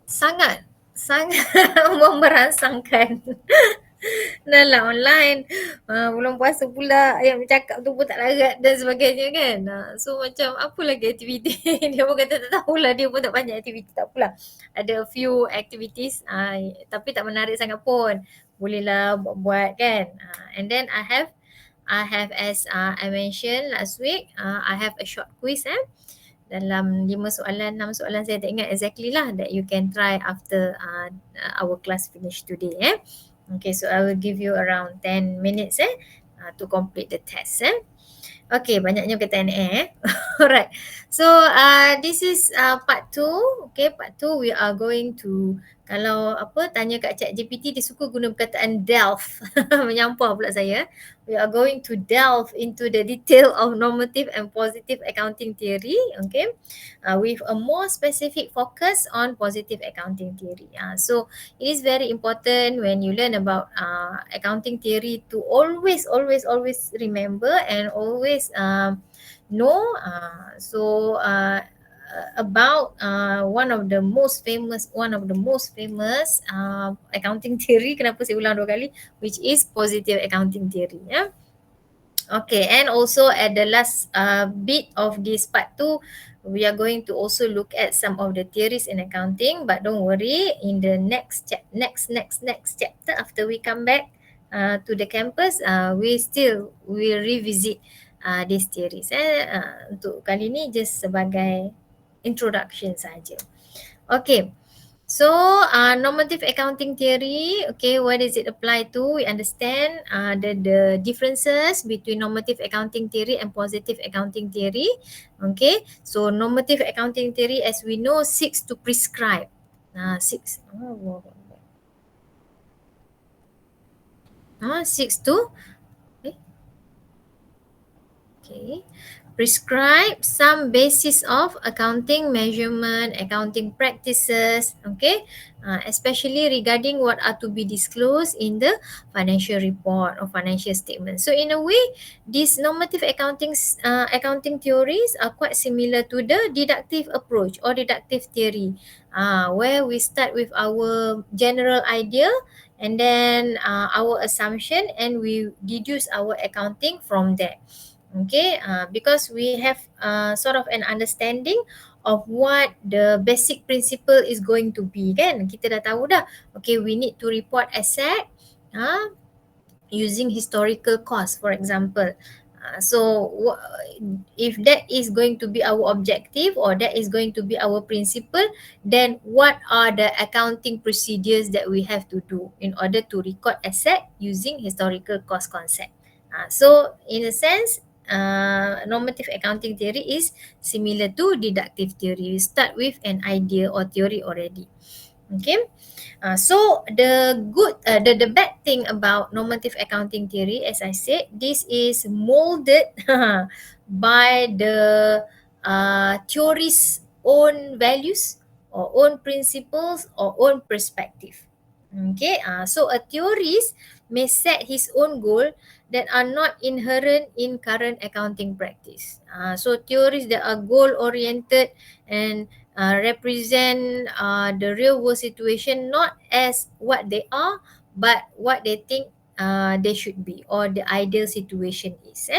sangat memerangsangkan. Dalam online, bulan puasa pula yang bercakap tu pun tak larat dan sebagainya kan. So macam apa lagi aktiviti dia pun kata tak tahulah, dia pun tak banyak aktiviti, tak apalah. Ada a few activities tapi tak menarik sangat pun. Bolehlah buat-buat kan. And then I have as I mentioned last week, I have a short quiz dalam 5 soalan, 6 soalan, saya tak ingat exactly lah, that you can try after our class finish today. Okay, so I will give you around 10 minutes to complete the test. Okay, banyaknya perkataan Alright. So this is part 2. Okay, part 2 we are going to, kalau tanya kat ChatGPT, dia suka guna perkataan delve. Menyampah pula saya. We are going to delve into the detail of normative and positive accounting theory, okay, with a more specific focus on positive accounting theory. So it is very important when you learn about accounting theory to always remember and always know. About one of the most famous accounting theory, kenapa saya ulang 2 kali, which is positive accounting theory. Okay, and also at the last bit of this part 2, we are going to also look at some of the theories in accounting, but don't worry, in the next chapter after we come back to the campus, we will revisit these theories. Untuk kali ni just sebagai introduction saja. Okay. So, normative accounting theory, okay, what does it apply to? We understand the differences between normative accounting theory and positive accounting theory. Okay, so normative accounting theory, as we know, seeks to prescribe. Seeks to prescribe some basis of accounting measurement, accounting practices, okay, especially regarding what are to be disclosed in the financial report or financial statement. So in a way, these normative accounting theories are quite similar to the deductive approach or deductive theory, where we start with our general idea and then our assumption, and we deduce our accounting from there. Okay, because we have sort of an understanding of what the basic principle is going to be, kan? Kita dah tahu dah. Okay, we need to report asset using historical cost, for example. If that is going to be our objective or that is going to be our principle, then what are the accounting procedures that we have to do in order to record asset using historical cost concept? So in a sense, normative accounting theory is similar to deductive theory. You start with an idea or theory already. Okay. So the bad thing about normative accounting theory, as I said, this is molded by the theory's own values or own principles or own perspective. Okay, so a theorist may set his own goal that are not inherent in current accounting practice. So theories that are goal oriented and represent the real world situation not as what they are, but what they think they should be or the ideal situation is.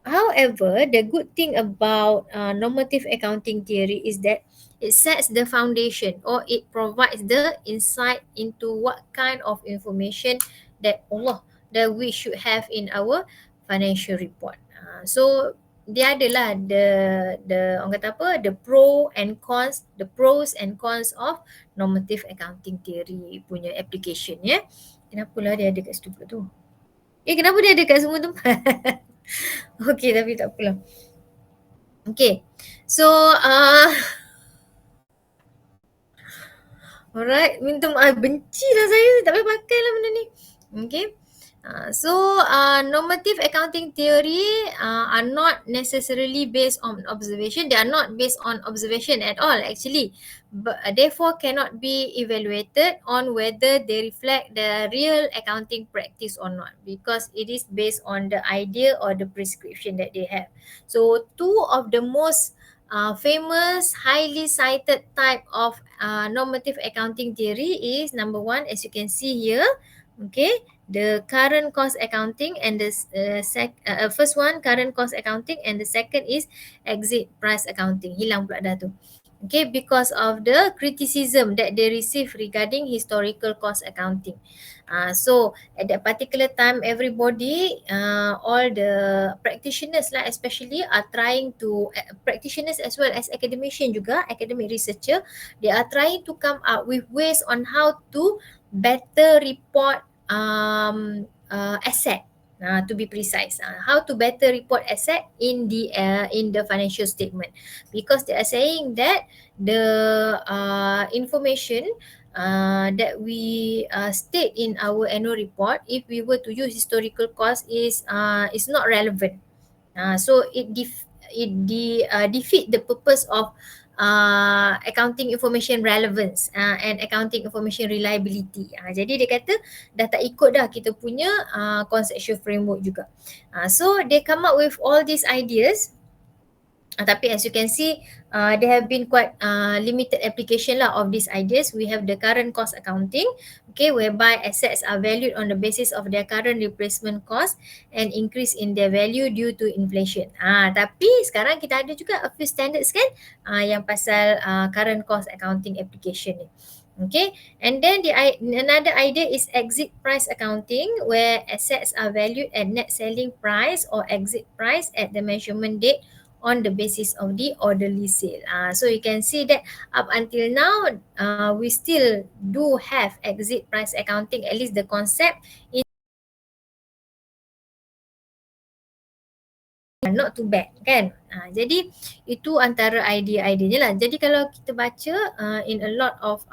However, the good thing about normative accounting theory is that it sets the foundation or it provides the insight into what kind of information that we should have in our financial report. So dia adalah the orang kata apa, the pros and cons of normative accounting theory punya application ya. Kenapalah dia ada kat situ pula tu? Kenapa dia ada kat semua tempat? Okay, tapi tak apalah. Okay. So alright, minta maaf, bencilah saya, tak payah pakai lah benda ni. Okay. So normative accounting theory are not necessarily based on observation. They are not based on observation at all actually, but therefore cannot be evaluated on whether they reflect the real accounting practice or not, because it is based on the idea or the prescription that they have. So two of the most famous, highly cited type of normative accounting theory is number one, as you can see here, okay, the current cost accounting, and the first one current cost accounting, and the second is exit price accounting. Hilang pula dah tu. Okay, because of the criticism that they receive regarding historical cost accounting. So at that particular time, everybody, all the practitioners lah especially, are trying to, practitioners as well as academician juga, academic researcher, they are trying to come up with ways on how to better report asset. To be precise, how to better report asset in the financial statement, because they are saying that the information that we state in our annual report, if we were to use historical cost, is not relevant. So defeat the purpose of accounting information relevance and accounting information reliability. Jadi dia kata dah tak ikut dah kita punya conceptual framework juga. So they come up with all these ideas. Tapi as you can see, there have been quite limited application lah of these ideas. We have the current cost accounting, okay, whereby assets are valued on the basis of their current replacement cost and increase in their value due to inflation. Tapi sekarang kita ada juga a few standards kan, yang pasal current cost accounting application ni. Okay, and then another idea is exit price accounting, where assets are valued at net selling price or exit price at the measurement date on the basis of the orderly sale. So you can see that up until now, we still do have exit price accounting, at least the concept is not too bad kan. Jadi itu antara idea-ideanya lah. Jadi kalau kita baca in a lot of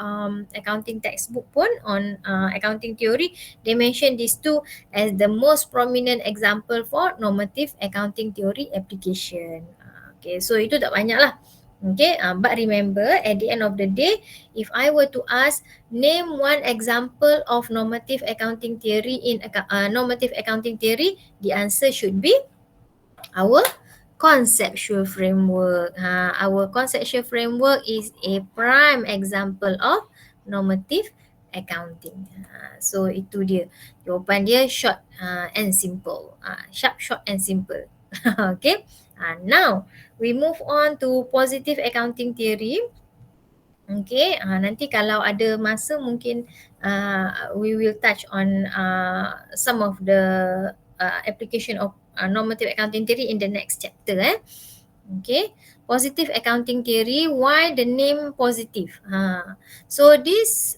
accounting textbook pun on accounting theory, they mention these two as the most prominent example for normative accounting theory application. Okay, so itu tak banyak lah. Okay, but remember at the end of the day, if I were to ask, name one example of normative accounting theory normative accounting theory, the answer should be our conceptual framework. Our conceptual framework is a prime example of normative accounting. So itu dia. Jawapan dia short and simple. Sharp, short and simple. Okay. Now we move on to positive accounting theory. Okay, nanti kalau ada masa mungkin we will touch on some of the application of normative accounting theory in the next chapter. Okay, positive accounting theory. Why the name positive? So this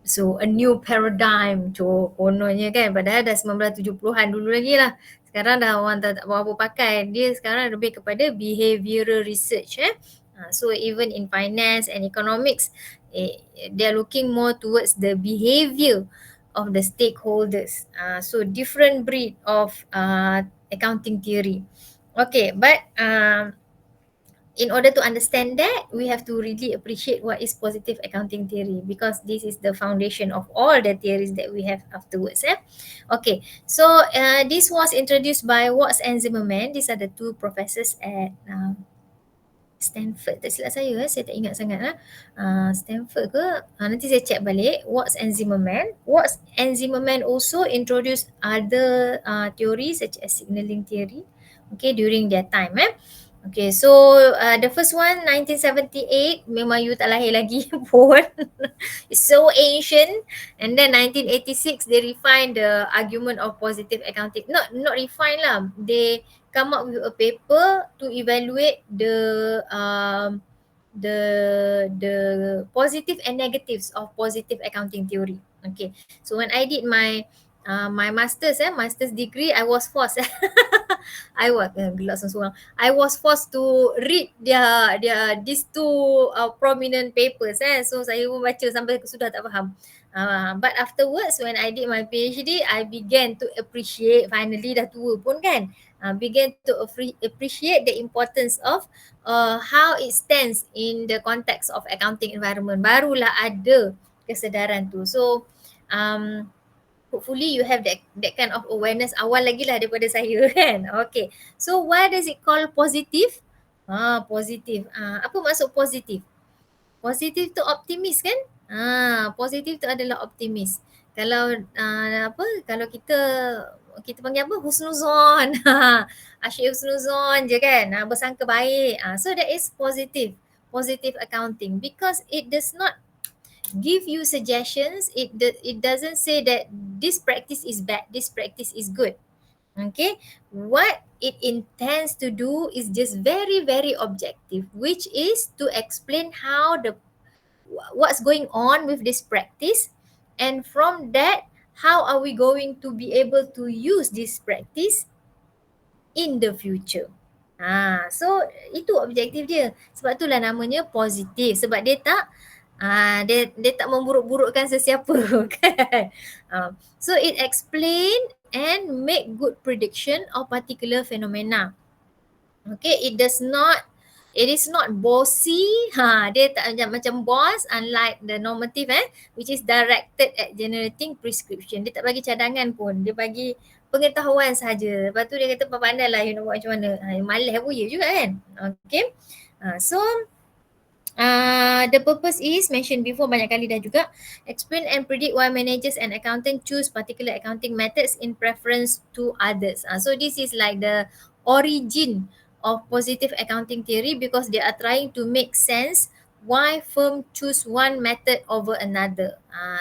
so a new paradigm kononnya kan, padahal dah 1970-an dulu lagi lah. Sekarang dah orang tak berapa pakai. Dia sekarang lebih kepada behavioral research. So even in finance and economics, they are looking more towards the behavior of the stakeholders. So different breed of accounting theory. Okay, but in order to understand that, we have to really appreciate what is positive accounting theory, because this is the foundation of all the theories that we have afterwards. Okay, so this was introduced by Watts and Zimmerman. These are the two professors at Stanford. Tak silap saya tak ingat sangat lah. Stanford ke? Nanti saya check balik. Watts and Zimmerman. Watts and Zimmerman also introduced other theories such as signaling theory, okay, during their time. Okay, so the first one 1978, memang you tak lahir lagi pun. It's so ancient. And then 1986 they refined the argument of positive accounting. Not refine lah. They come up with a paper to evaluate the positive and negatives of positive accounting theory. Okay, so when I did my master's degree, I was forced I was forced to read these two prominent papers. So saya pun baca sampai sudah tak faham. But afterwards, when I did my PhD, I began to appreciate, finally dah tua pun kan, began to appreciate the importance of how it stands in the context of accounting environment. Barulah ada kesedaran tu. So hopefully you have that kind of awareness awal lagi lah daripada saya kan. Okay, so why does it call positive? Positif. Apa maksud positif? Positif tu optimis kan? Positif tu adalah optimis. Kalau apa? Kalau kita panggil apa? Husnuzon. Asyik husnuzon je kan. Bersangka baik. So that is positive. Positive accounting because it does not give you suggestions. It doesn't say that this practice is bad, this practice is good. Okay, what it intends to do is just very very objective, which is to explain how what's going on with this practice, and from that how are we going to be able to use this practice in the future. So itu objektif dia. Sebab itulah namanya positif. Sebab dia tak memburuk-burukkan sesiapa kan. So it explain and make good prediction of particular phenomena. Okay, it is not bossy. Dia tak macam boss, unlike the normative which is directed at generating prescription. Dia tak bagi cadangan pun, dia bagi pengetahuan saja. Lepas tu dia kata pandai lah you nak buat macam mana. Malas pun ya juga kan. Okay. So the purpose is mentioned before banyak kali dah juga, explain and predict why managers and accountant choose particular accounting methods in preference to others. So this is like the origin of positive accounting theory because they are trying to make sense why firm choose one method over another.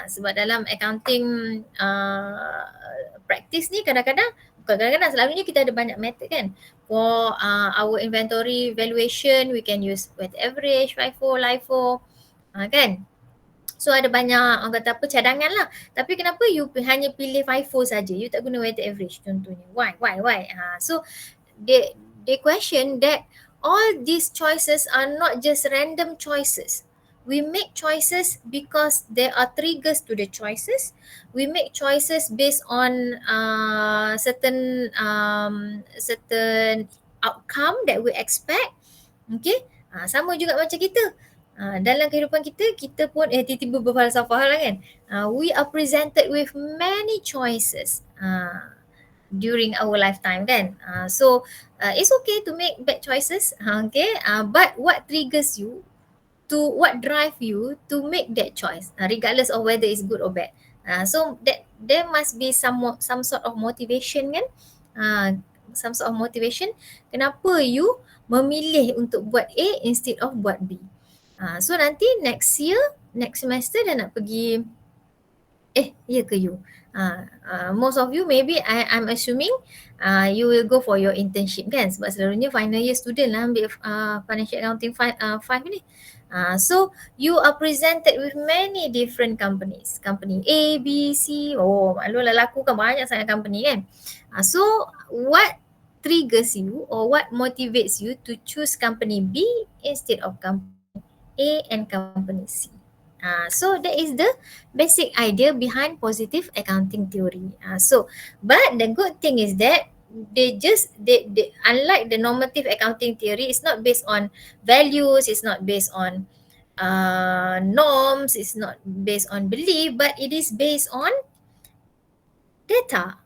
Sebab dalam accounting practice ni kadang-kadang, bukan kadang-kadang, selalunya kita ada banyak method kan. For our inventory valuation, we can use weighted average, FIFO, LIFO, kan? So ada banyak orang kata apa cadangan lah. Tapi kenapa you hanya pilih FIFO saja? You tak guna weighted average contohnya. Why? So they question that all these choices are not just random choices. We make choices because there are triggers to the choices. We make choices based on certain outcome that we expect. Okay, sama juga macam kita. Dalam kehidupan kita pun tiba-tiba berfalsafah lah kan. We are presented with many choices during our lifetime kan. So it's okay to make bad choices, okay, but what triggers you what drive you to make that choice, regardless of whether it's good or bad. So that there must be some sort of motivation kan. Some sort of motivation kenapa you memilih untuk buat A instead of buat B. So nanti next semester dah nak pergi ya ke you? Most of you maybe I'm assuming you will go for your internship kan, sebab selalunya final year student lah ambil financial accounting 5 ni. So you are presented with many different companies. Company A, B, C. Maklumlah lakukan banyak sangat company kan. So what triggers you or what motivates you to choose company B instead of company A and company C? So that is the basic idea behind positive accounting theory. But the good thing is that they unlike the normative accounting theory, it's not based on values, it's not based on norms, it's not based on belief, but it is based on data.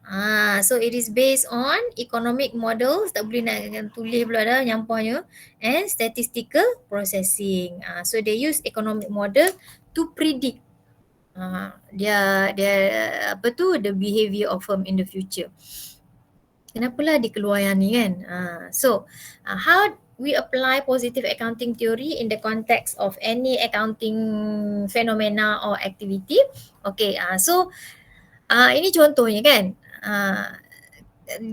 So it is based on economic models, tak boleh nak tulis pula dah nyampahnya, and statistical processing. So they use economic model to predict the behavior of firm in the future. Kenapalah dikeluar yang ni kan. So how we apply positive accounting theory in the context of any accounting phenomena or activity. Okay, so ini contohnya kan.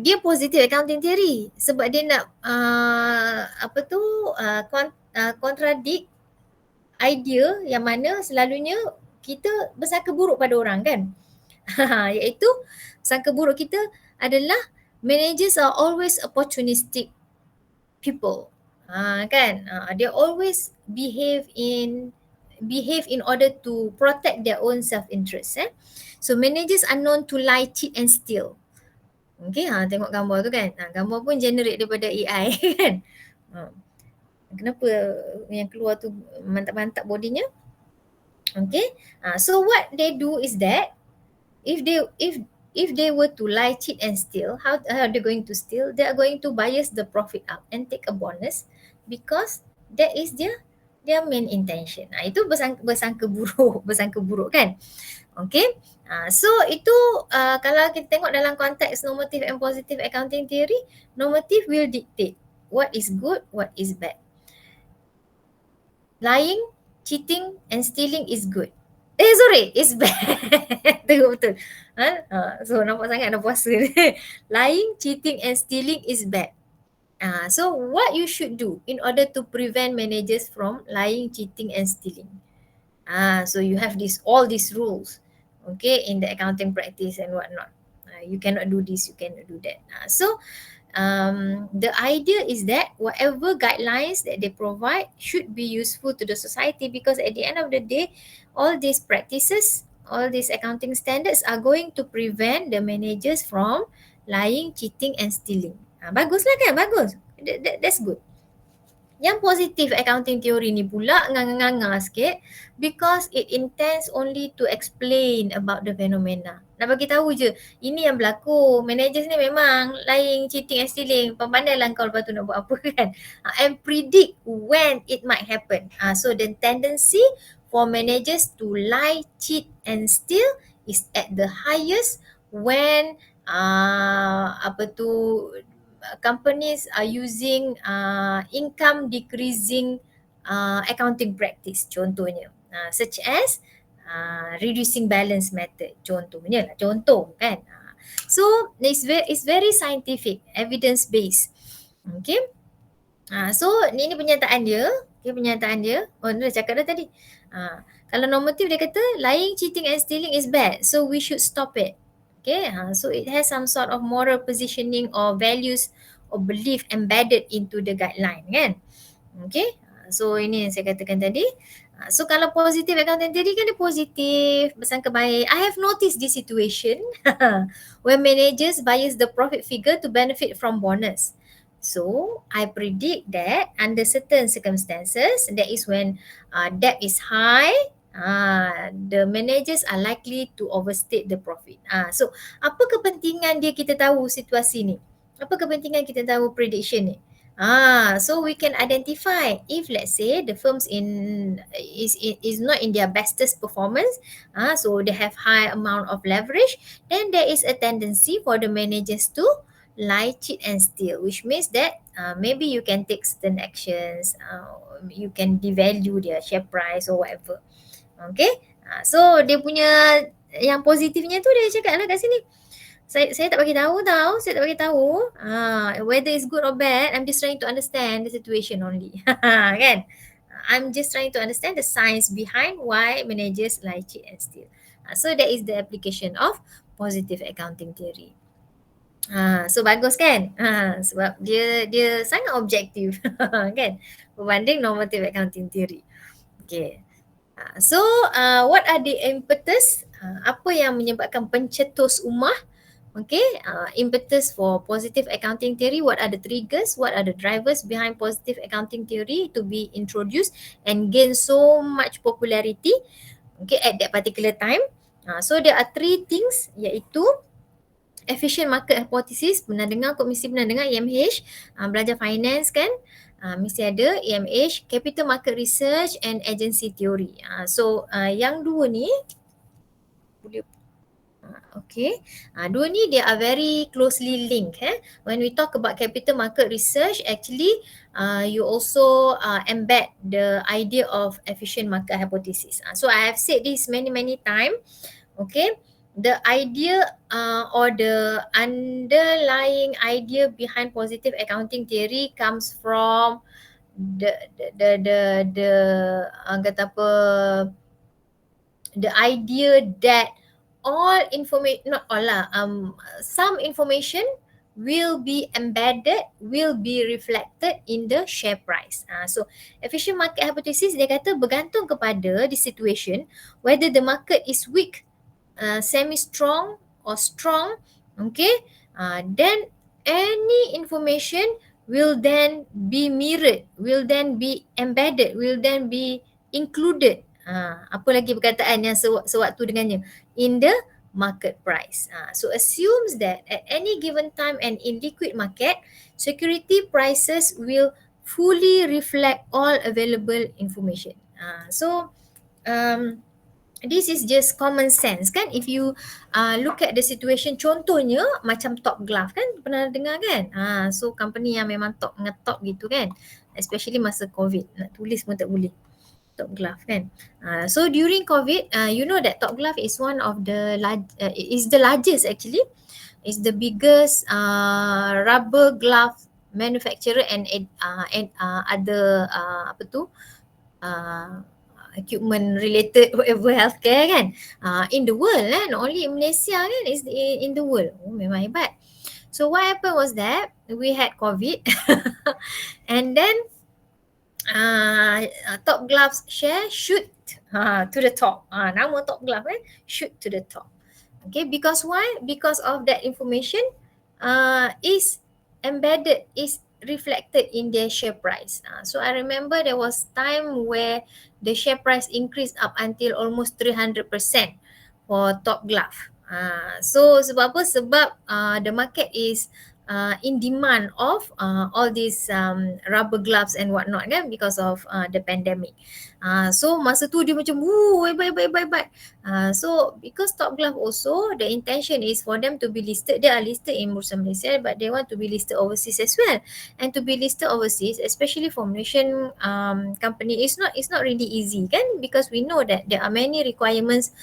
Dia positive accounting theory sebab dia nak contradict idea yang mana selalunya kita bersangka buruk pada orang kan. Iaitu sangka buruk kita adalah managers are always opportunistic people. Kan? They always behave in order to protect their own self-interest. So managers are known to lie, cheat and steal. Okay, tengok gambar tu kan. Gambar pun generate daripada AI kan. Kenapa yang keluar tu mantap-mantap bodinya? Okay, so what they do is that if they were to lie, cheat and steal, how are they going to steal? They are going to bias the profit up and take a bonus because that is their main intention. Itu bersangka buruk, bersangka buruk kan. Okay. So itu kalau kita tengok dalam konteks normative and positive accounting theory, normative will dictate what is good, what is bad. Lying, cheating and stealing is good. Sorry, it's bad. Betul. So nampak sangat nak puasa. Lying, cheating and stealing is bad. So what you should do in order to prevent managers from lying, cheating and stealing? So you have all these rules, okay, in the accounting practice and whatnot. You cannot do this, you cannot do that. So the idea is that whatever guidelines that they provide should be useful to the society, because at the end of the day, all these practices, all these accounting standards are going to prevent the managers from lying, cheating and stealing. Baguslah kan? Bagus. That's good. Yang positive accounting theory ni pula nganga-nganga sikit, because it intends only to explain about the phenomena. Nak bagi tahu je, ini yang berlaku. Managers ni memang lying, cheating and stealing. Pandailah kau lepas tu nak buat apa kan. And predict when it might happen. So the tendency for managers to lie, cheat and steal is at the highest when companies are using income decreasing accounting practice, contohnya such as reducing balance method, contohnya lah, contoh kan. So it's very scientific, evidence based. Okay. So ini pernyataan dia. Okay, pernyataan dia. Oh, dah cakap dah tadi. Kalau normative dia kata lying, cheating and stealing is bad, so we should stop it. Okay, so it has some sort of moral positioning or values or belief embedded into the guideline kan. Okay, so ini yang saya katakan tadi. So kalau positive accounting theory kan dia positif, bersangka baik. I have noticed this situation when managers bias the profit figure to benefit from bonus. So I predict that under certain circumstances, that is when debt is high, the managers are likely to overstate the profit. So apa kepentingan dia kita tahu situasi ni? Apa kepentingan kita tahu prediction ni? So we can identify if let's say the firms is not in their bestest performance, so they have high amount of leverage, then there is a tendency for the managers to lie, cheat and steal, which means that maybe you can take certain actions, you can devalue their share price or whatever. Okay, so dia punya yang positifnya tu dia cakap lah kat sini. Saya tak bagi tahu tau, saya tak bagi tahu whether it's good or bad, I'm just trying to understand the situation only. Kan? I'm just trying to understand the science behind why managers lie, cheat and steal. So that is the application of positive accounting theory. So bagus kan? Sebab dia sangat objektif kan, berbanding normative accounting theory. Okay. So what are the impetus? Apa yang menyebabkan pencetus umah? Okay, impetus for positive accounting theory. What are the triggers? What are the drivers behind positive accounting theory to be introduced and gain so much popularity? Okay, at that particular time. So there are 3 things, iaitu efficient market hypothesis. Pernah dengar kot, mesti pernah dengar EMH, belajar finance kan, mesti ada EMH, capital market research and agency theory. So yang dua ni boleh okay. Dua ni they are very closely linked. When we talk about capital market research, actually you also embed the idea of efficient market hypothesis. So I have said this many times. Okay, the idea or the underlying idea behind positive accounting theory comes from the kata apa, the idea that all information, not all lah, some information will be embedded, will be reflected in the share price. So efficient market hypothesis dia kata bergantung kepada the situation, whether the market is weak, semi-strong or strong, okay, then any information will then be mirrored, will then be embedded, will then be included. Apa lagi perkataan yang sewaktu dengannya? In the market price. So assumes that at any given time and in liquid market, security prices will fully reflect all available information. So this is just common sense kan. If you look at the situation, contohnya macam Top Glove kan, pernah dengar kan? So company yang memang top ngetop gitu kan, especially masa COVID, nak tulis pun tak boleh. Top Glove kan. So during COVID, you know that Top Glove is one of the is the largest actually, is the biggest rubber glove manufacturer and other apa tu equipment related whatever healthcare kan, in the world not only in Malaysia kan, is in the world. Memang hebat. So what happened was that we had COVID and then Top Gloves share shoot to the top. Nama Top Glove shoot to the top. Okay, because why? Because of that information is embedded, is reflected in their share price. So I remember there was time where the share price increased up until almost 300% for Top Glove. So sebab apa? Sebab the market is in demand of all these rubber gloves and whatnot kan, because of the pandemic. So masa tu dia macam hebat. So because Top Glove also, the intention is for them to be listed. They are listed in Bursa Malaysia, but they want to be listed overseas as well. And to be listed overseas, especially for Malaysian company, it's not really easy kan, because we know that there are many requirements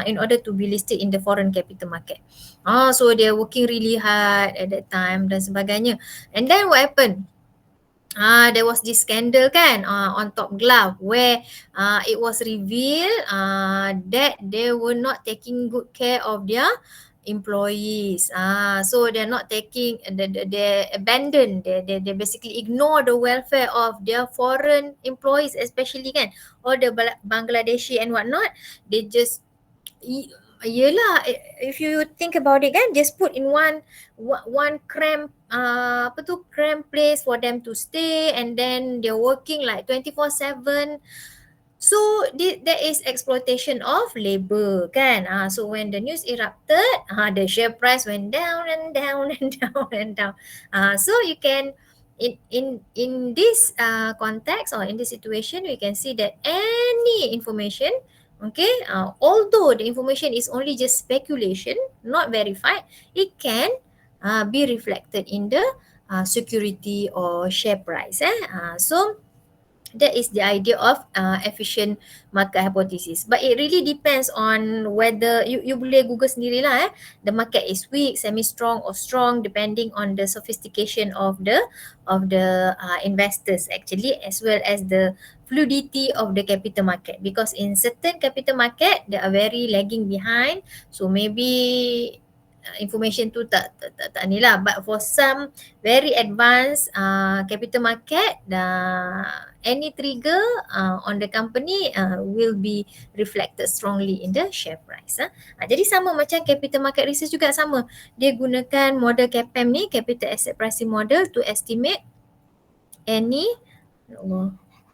in order to be listed in the foreign capital market. So they're working really hard at that time dan sebagainya. And then what happened? There was this scandal kan on Top Glove, where it was revealed that they were not taking good care of their employees. So they're not taking, they abandon, they basically ignore the welfare of their foreign employees, especially kan, all the Bangladeshi and whatnot. They just yelah, if you think about it kan, just put in one cramp cramp place for them to stay, and then they're working like 24/7. So that is exploitation of labor kan. So when the news erupted, the share price went down and down and down and down. So you can in this context, or in this situation, we can see that any information, okay, although the information is only just speculation, not verified, it can be reflected in the security or share price. So that is the idea of efficient market hypothesis. But it really depends on whether you boleh Google sendirilah. The market is weak, semi-strong or strong, depending on the sophistication of the investors actually, as well as the fluidity of the capital market. Because in certain capital market, they are very lagging behind. So maybe information tu tak ni lah. But for some very advanced capital market, any trigger on the company will be reflected strongly in the share price. Jadi sama macam capital market research juga sama. Dia gunakan model CAPM ni, Capital Asset Pricing Model, to estimate any, ya Allah,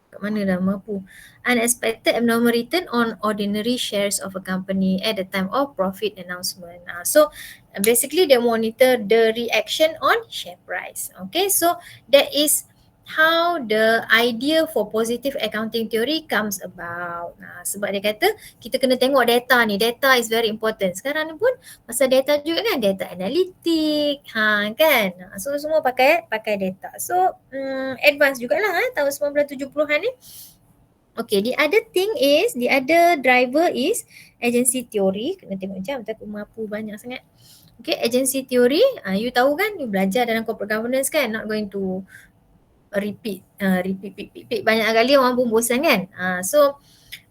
kat mana dah mampu, unexpected abnormal return on ordinary shares of a company at the time of profit announcement. So basically they monitor the reaction on share price. Okay, so that is how the idea for positive accounting theory comes about. Sebab dia kata kita kena tengok data ni. Data is very important. Sekarang ni pun pasal data juga kan, data analitik, kan. So semua pakai data. So advance jugalah tahun 1970-an ni. Okay, the other thing is, the other driver is agency theory. Kena tengok jam, takut mampu banyak sangat. Okay, agency theory, you tahu kan, you belajar dalam corporate governance kan, not going to repeat banyak kali, orang pun bosan kan. So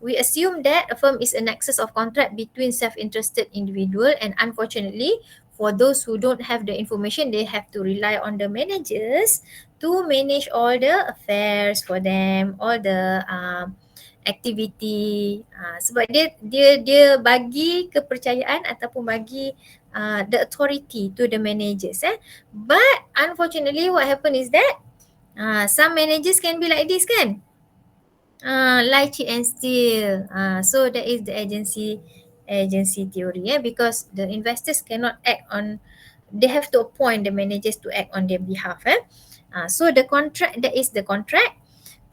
we assume that a firm is a nexus of contract between self-interested individual, and unfortunately for those who don't have the information, they have to rely on the managers to manage all the affairs for them, all the activity. Sebab dia bagi kepercayaan ataupun bagi the authority to the managers. But unfortunately what happen is that some managers can be like this kan, lie, cheat and steal. So that is the agency theory, because the investors cannot act on, they have to appoint the managers to act on their behalf. So the contract, that is the contract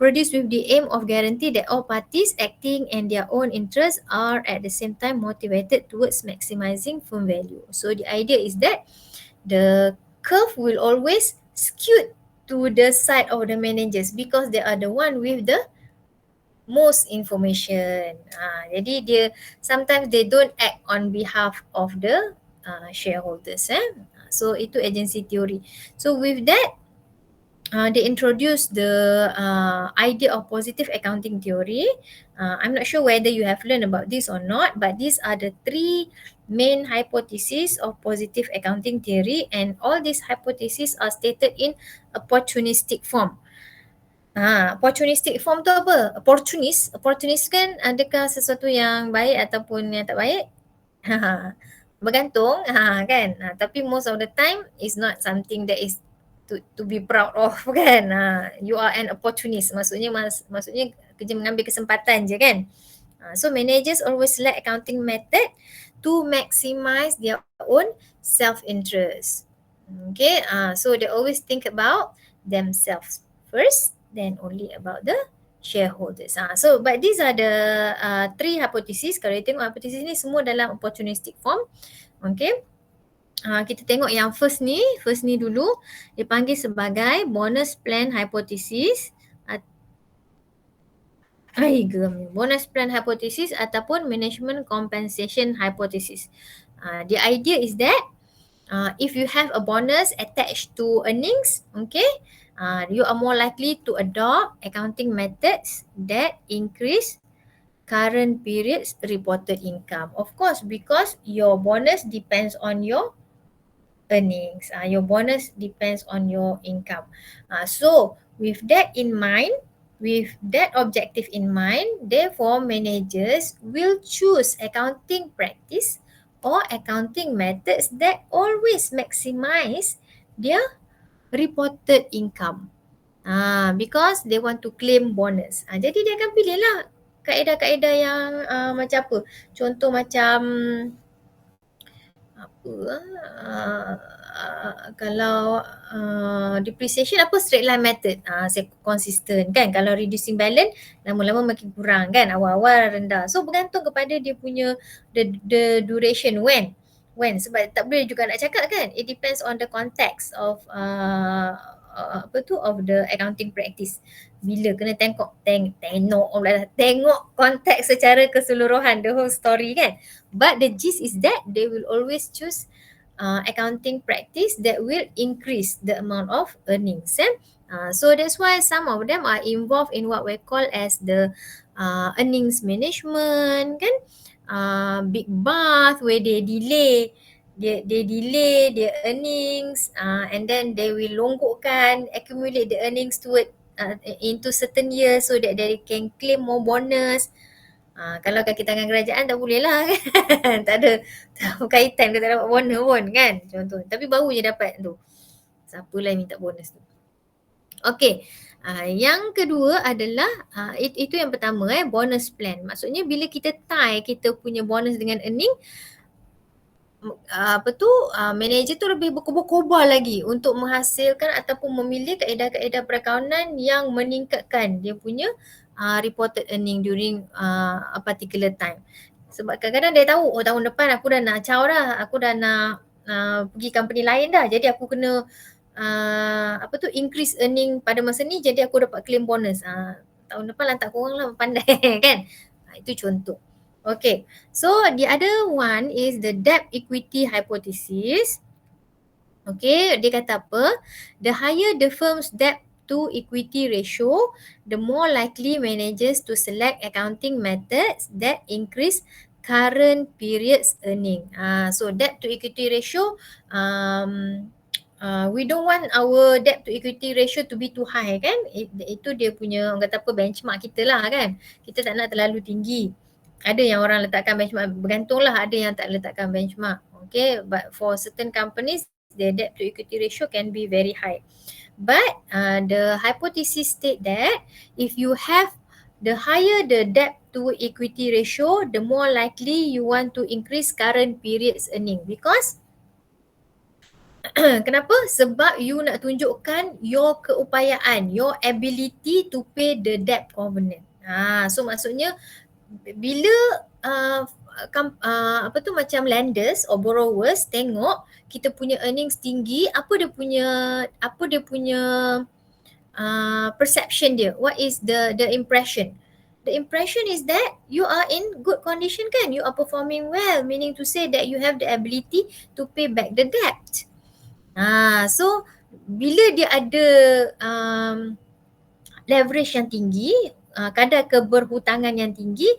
produced with the aim of guarantee that all parties acting in their own interests are at the same time motivated towards maximizing firm value. So the idea is that the curve will always skewed to the side of the managers because they are the one with the most information. Jadi dia sometimes they don't act on behalf of the shareholders. So itu agency theory. So with that, they introduced the idea of positive accounting theory. I'm not sure whether you have learned about this or not, but these are the three main hypotheses of positive accounting theory, and all these hypotheses are stated in opportunistic form. Opportunistic form tu apa? Opportunist kan adakah sesuatu yang baik ataupun yang tak baik? Bergantung kan. Tapi most of the time is not something that is to be proud of kan. You are an opportunist. Maksudnya kerja mengambil kesempatan je kan. So managers always select accounting method to maximize their own self-interest. Okay, so they always think about themselves first, then only about the shareholders. So but these are the three hypotheses. Kalau you tengok hypothesis ni semua dalam opportunistic form. Okay. Kita tengok yang first ni dulu dipanggil sebagai bonus plan hypothesis. Bonus plan hypothesis ataupun management compensation hypothesis. The idea is that if you have a bonus attached to earnings, okay, you are more likely to adopt accounting methods that increase current period's reported income. Of course, because your bonus depends on your earnings. Your bonus depends on your income. So with that in mind, with that objective in mind, therefore managers will choose accounting practice or accounting methods that always maximize their reported income. Because they want to claim bonus. Jadi dia akan pilih lah kaedah-kaedah yang macam apa. Contoh macam kalau depreciation apa, straight line method, consistent kan. Kalau reducing balance lama-lama makin kurang kan, awal-awal rendah. So bergantung kepada dia punya the duration when sebab tak boleh juga nak cakap kan, it depends on the context of of the accounting practice. Bila kena tengok konteks secara keseluruhan, the whole story kan. But the gist is that they will always choose accounting practice that will increase the amount of earnings. So that's why some of them are involved in what we call as the earnings management kan. Big bath where they delay their earnings and then they will longgokkan, accumulate the earnings toward into certain years so that they can claim more bonus. Kalau kaki tangan kerajaan tak boleh lah kan. tak ada kaitan, kita tak dapat bonus pun kan, contoh. Tapi baru je dapat tu. Siapalah yang minta bonus tu. Okay, yang kedua adalah itu yang pertama bonus plan. Maksudnya bila kita tie kita punya bonus dengan earning, manager tu lebih berkobar-kobar lagi untuk menghasilkan ataupun memilih kaedah-kaedah perakaunan yang meningkatkan dia punya reported earning during a particular time. Sebab kadang-kadang dia tahu, tahun depan aku dah nak caw dah, aku dah nak pergi company lain dah, jadi aku kena increase earning pada masa ni, jadi aku dapat claim bonus. Tahun depan lantak korang lah pandai kan. Itu contoh. Okay, so the other one is the debt equity hypothesis. Okay, dia kata apa? The higher the firm's debt to equity ratio, the more likely managers to select accounting methods that increase current period's earning. So debt to equity ratio, we don't want our debt to equity ratio to be too high kan. Itu dia punya, orang kata apa, benchmark kita lah kan. Kita tak nak terlalu tinggi. Ada yang orang letakkan benchmark, bergantunglah, ada yang tak letakkan benchmark. Okay, but for certain companies, the debt to equity ratio can be very high. But the hypothesis state that if you have the higher the debt to equity ratio, the more likely you want to increase current period's earning, because Kenapa? Sebab you nak tunjukkan your keupayaan, your ability to pay the debt covenant. So maksudnya bila apa tu macam lenders or borrowers tengok kita punya earnings tinggi, apa dia punya perception dia? What is the impression? The impression is that you are in good condition kan? You are performing well, meaning to say that you have the ability to pay back the debt. So bila dia ada leverage yang tinggi, kadar keberhutangan yang tinggi,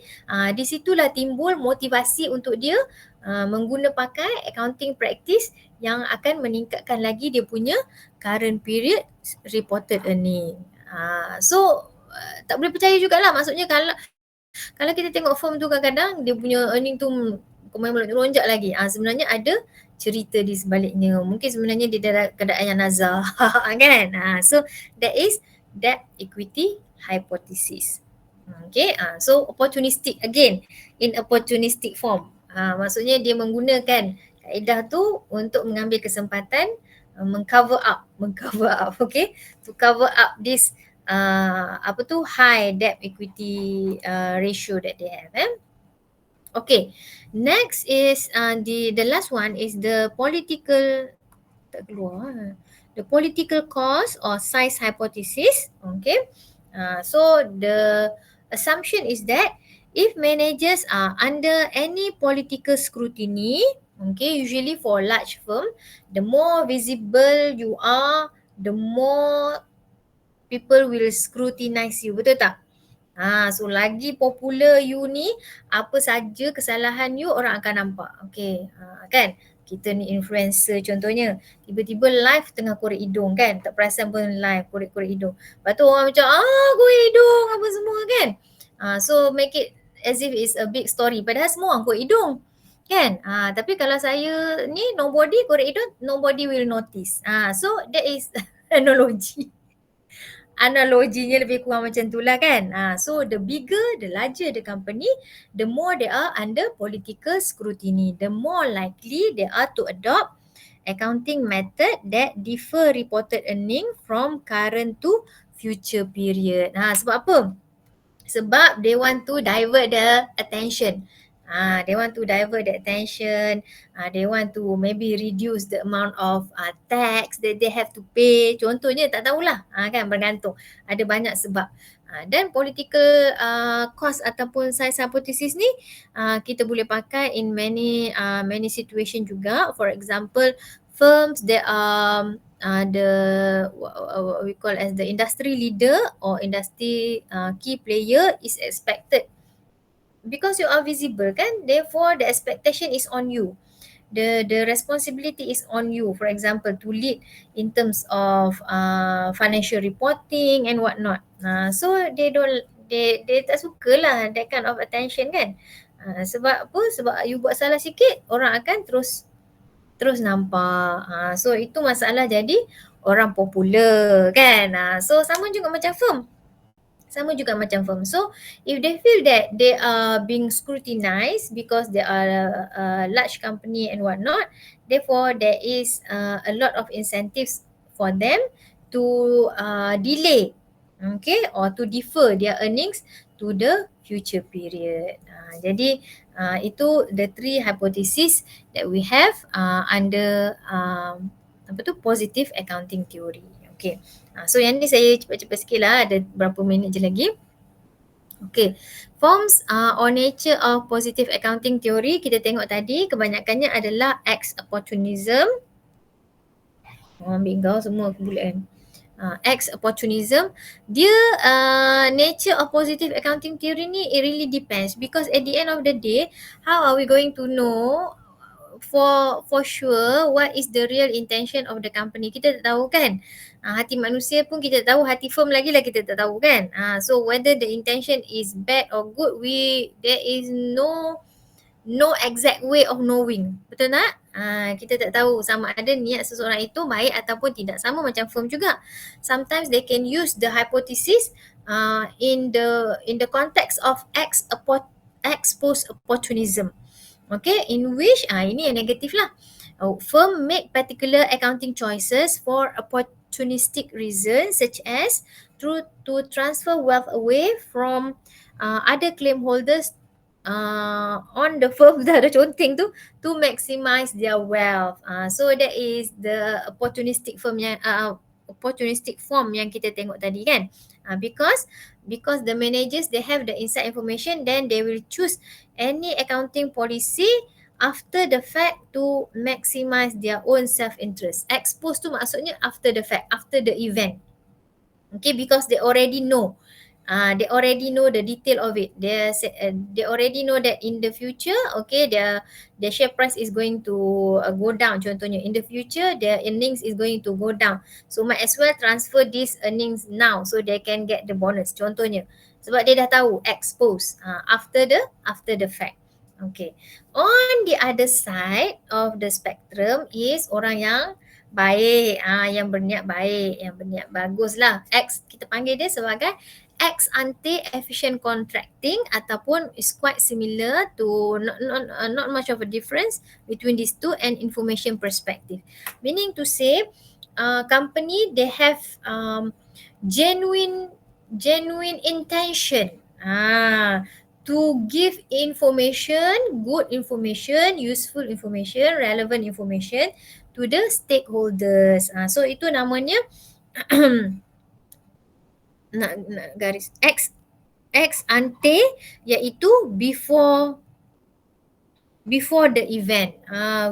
di situlah timbul motivasi untuk dia mengguna pakai accounting practice yang akan meningkatkan lagi dia punya current period reported earning. So tak boleh percaya jugalah, maksudnya kalau kita tengok firm tu kadang-kadang dia punya earning tu melonjak lagi. Sebenarnya ada cerita di sebaliknya. Mungkin sebenarnya dia dalam keadaan yang nazar kan. So that is debt equity hypothesis. Okay, so opportunistic again, in opportunistic form. Maksudnya dia menggunakan kaedah tu untuk mengambil kesempatan mengcover up, okay, to cover up this high debt equity ratio that they have. Okay, next is the last one is the political the political cost or size hypothesis. Okay, so the assumption is that if managers are under any political scrutiny, okay, usually for large firm, the more visible you are, the more people will scrutinize you, betul tak? So lagi popular you ni, apa saja kesalahan you orang akan nampak. Okay, kan? Kita ni influencer contohnya, tiba-tiba live tengah korek hidung kan, tak perasan pun live korek-korek hidung. Lepas tu orang macam korek hidung apa semua kan. So make it as if it's a big story, padahal semua orang korek hidung kan. Tapi kalau saya ni nobody korek hidung, nobody will notice. So that is analoginya lebih kurang macam itulah kan. So the bigger, the larger the company, the more they are under political scrutiny, the more likely they are to adopt accounting method that differ reported earning from current to future period. Sebab apa? Sebab they want to divert the attention. They want to divert the attention. They want to maybe reduce the amount of tax that they have to pay. Contohnya tak tahulah, kan, bergantung. Ada banyak sebab. Dan political cost ataupun size hypothesis ni kita boleh pakai in many situation juga. For example, firms that are what we call as the industry leader or industry key player is expected because you are visible kan, therefore the expectation is on you, the responsibility is on you, for example to lead in terms of financial reporting and whatnot. So they tak suka lah that kind of attention kan. Sebab apa? Sebab you buat salah sikit, orang akan terus nampak. So itu masalah jadi orang popular kan. So sama juga macam firm. So if they feel that they are being scrutinized because they are a large company and whatnot, therefore there is a lot of incentives for them to delay, okay, or to defer their earnings to the future period. Jadi itu the three hypothesis that we have under positive accounting theory. Okay. So yang ni saya cepat-cepat sikit lah, ada berapa minit je lagi. Okay. Forms or nature of positive accounting theory kita tengok tadi kebanyakannya adalah ex opportunism. Ambil kau semua aku bulat kan. Ex opportunism, dia nature of positive accounting theory ni it really depends, because at the end of the day, how are we going to know for sure what is the real intention of the company? Kita tak tahu kan. Hati manusia pun kita tahu, hati firm lagi lah kita tak tahu kan. So whether the intention is bad or good, there is no exact way of knowing. Betul tak? Kita tak tahu sama ada niat seseorang itu baik ataupun tidak. Sama macam firm juga. Sometimes they can use the hypothesis in the context of ex post opportunism. Okay, in which ini yang negatif lah. Firm make particular accounting choices for opportunistic reasons, such as to transfer wealth away from other claim holders on the firm dah ada conteng tu, to maximize their wealth. So that is the opportunistic form yang kita tengok tadi kan. Because the managers, they have the inside information, then they will choose any accounting policy after the fact to maximize their own self-interest. Expose tu maksudnya after the fact, after the event. Okay, because they already know. They already know the detail of it. They already know that in the future, okay, the share price is going to go down. Contohnya, in the future, their earnings is going to go down. So might as well transfer these earnings now so they can get the bonus. Contohnya, sebab dia dah tahu expose after the fact. Okay. On the other side of the spectrum is orang yang baik, yang berniat baik, yang berniat bagus lah. Kita panggil dia sebagai ex ante efficient contracting, ataupun is quite similar to not much of a difference between these two, and information perspective. Meaning to say, company, they have genuine intention to give information, good information, useful information, relevant information to the stakeholders. So itu namanya nak garis ex ante, iaitu before the event,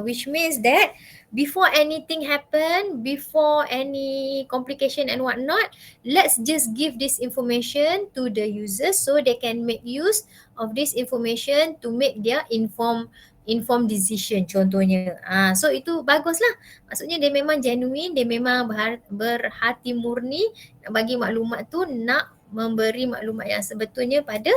which means that before anything happen, before any complication and whatnot, let's just give this information to the users so they can make use of this information to make their informed decision contohnya. So itu baguslah. Maksudnya dia memang genuine, dia memang berhati murni nak bagi maklumat tu, nak memberi maklumat yang sebetulnya pada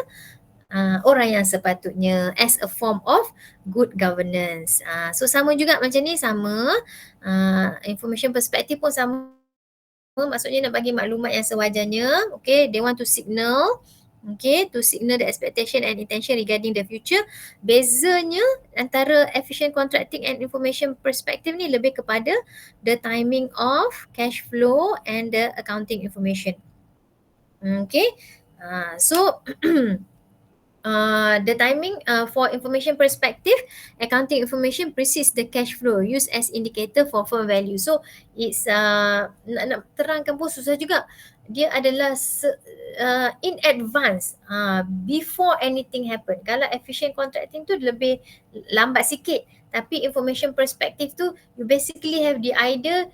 orang yang sepatutnya, as a form of good governance. So sama juga macam ni, sama information perspective pun sama, maksudnya nak bagi maklumat yang sewajarnya. Okay, they want to signal, okay, to signal the expectation and intention regarding the future. Bezanya antara efficient contracting and information perspective ni lebih kepada the timing of cash flow and the accounting information. Okay, so the timing for information perspective, accounting information precedes the cash flow used as indicator for firm value. So it's nak terangkan pun susah juga. Dia adalah in advance, before anything happen. Kalau efficient contracting tu lebih lambat sikit, tapi information perspective tu you basically have the idea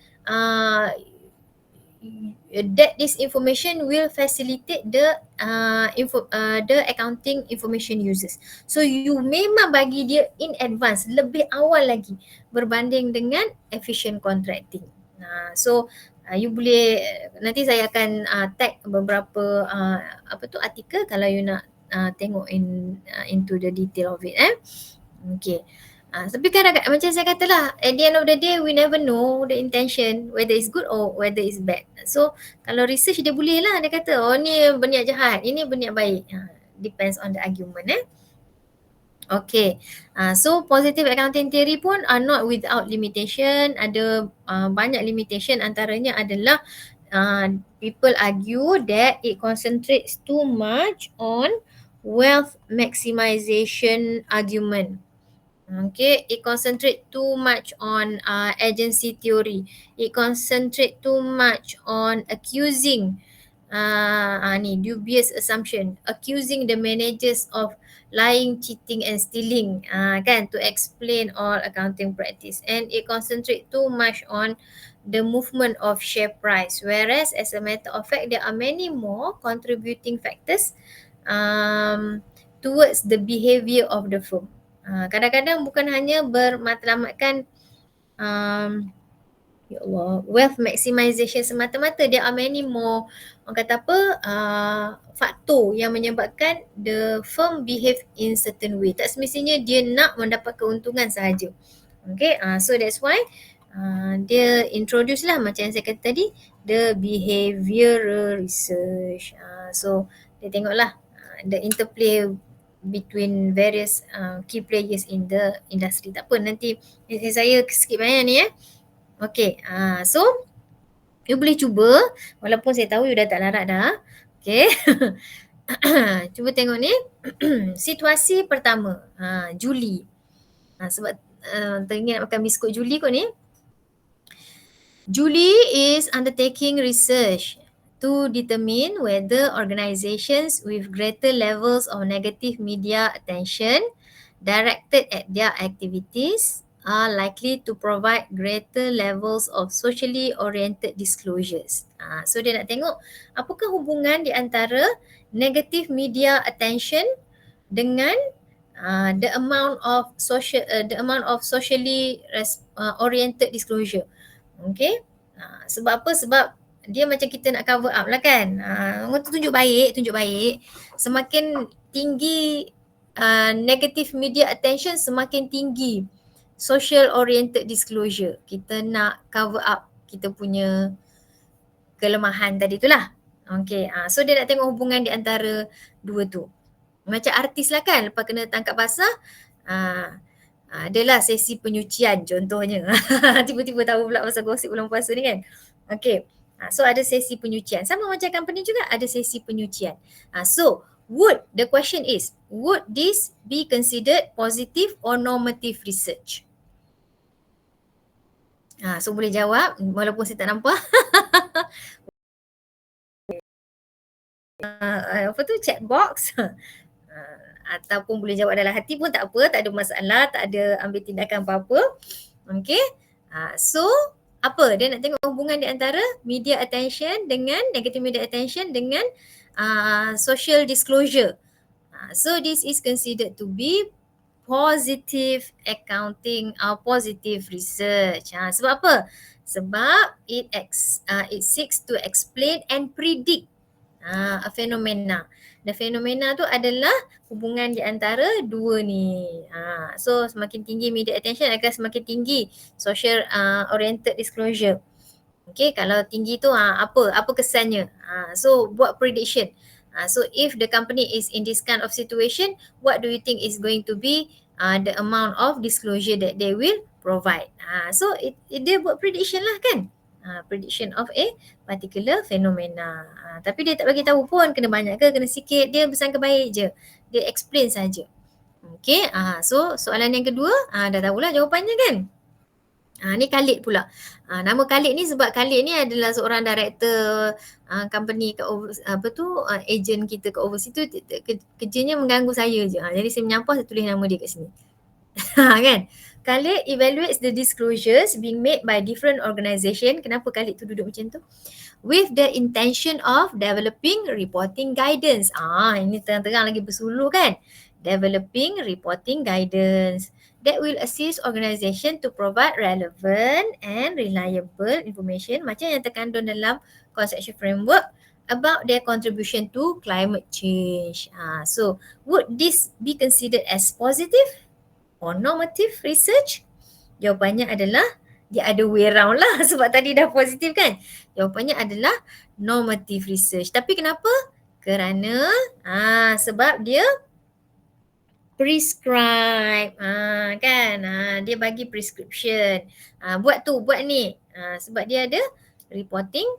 that this information will facilitate the accounting information users. So you memang bagi dia in advance, lebih awal lagi berbanding dengan efficient contracting. So you boleh, nanti saya akan tag beberapa artikel kalau you nak tengok into the detail of it. Okay. Tapi kan macam saya katalah, at the end of the day we never know the intention, whether it's good or whether it's bad. So kalau research dia boleh lah, dia kata oh ni berniat jahat, ini berniat baik. Depends on the argument. Okay, so positive accounting theory pun are not without limitation. Ada banyak limitation, antaranya adalah people argue that it concentrates too much on wealth maximization argument. Okay, it concentrate too much on agency theory. It concentrate too much on accusing dubious assumption, accusing the managers of lying, cheating and stealing, kan, to explain all accounting practice. And it concentrate too much on the movement of share price, whereas as a matter of fact there are many more contributing factors towards the behavior of the firm. Kadang-kadang bukan hanya bermatlamatkan ya Allah, wealth maximization semata-mata. There are many more, orang kata apa, faktor yang menyebabkan the firm behave in certain way. Tak semestinya dia nak mendapat keuntungan sahaja. Okay, so that's why dia introduce lah, macam yang saya kata tadi, the behavioral research. So dia tengoklah the interplay between various key players in the industry. Tak apa, nanti saya skip banyak ni Okay, so you boleh cuba walaupun saya tahu you dah tak larat dah. Okay. Cuba tengok ni. Situasi pertama, Juli. Sebab teringat nak makan biskut Juli kot ni. Julie is undertaking research to determine whether organizations with greater levels of negative media attention directed at their activities are likely to provide greater levels of socially oriented disclosures. So dia nak tengok apakah hubungan di antara negative media attention dengan the amount of socially oriented disclosure. Okay. Sebab apa? Sebab dia macam kita nak cover up lah kan. Orang tu tunjuk baik. Semakin tinggi negative media attention, semakin tinggi social oriented disclosure. Kita nak cover up kita punya kelemahan tadi tu lah. Okay. So dia nak tengok hubungan di antara dua tu. Macam artis lah kan, lepas kena tangkap basah, adalah sesi penyucian contohnya. Tiba-tiba tahu pula pasal gosip bulan puasa ni kan. Okay. So ada sesi penyucian. Sama macam company juga ada sesi penyucian. So the question is, would this be considered positive or normative research? So boleh jawab walaupun saya tak nampak. Apa tu, chat box. Ataupun boleh jawab dalam hati pun tak apa, tak ada masalah, tak ada ambil tindakan apa-apa. Okay. So apa? Dia nak tengok hubungan di antara media attention dengan negative media attention dengan social disclosure. So this is considered to be positive accounting or positive research. Sebab apa? Sebab it seeks to explain and predict a phenomena. The phenomena tu adalah hubungan di antara dua ni. So semakin tinggi media attention akan semakin tinggi social oriented disclosure. Okay, kalau tinggi tu apa kesannya? So buat prediction. So if the company is in this kind of situation, what do you think is going to be the amount of disclosure that they will provide? So dia buat prediction lah kan? Prediction of a particular phenomena. Tapi dia tak bagi tahu pun kena banyak ke kena sikit, dia bersangka baik je. Dia explain saja. Okay, so soalan yang kedua, dah tahulah jawapannya kan? Ni Khalid pula. Nama Khalid ni sebab Khalid ni adalah seorang director company kat agent kita kat overseas tu, kerjanya mengganggu saya je. Jadi saya menyampah, saya tulis nama dia kat sini. Kan? Khalid evaluates the disclosures being made by different organisation. Kenapa Khalid tu duduk macam tu? With the intention of developing reporting guidance. Ini terang-terang lagi bersuluh kan? Developing reporting guidance that will assist organisation to provide relevant and reliable information macam yang terkandung dalam conceptual framework about their contribution to climate change. So would this be considered as positive or normative research? Jawapannya adalah dia ada way round lah sebab tadi dah positif kan. Jawapannya adalah normative research. Tapi kenapa? Kerana sebab dia prescribe kan. Dia bagi prescription. Buat ni. Sebab dia ada reporting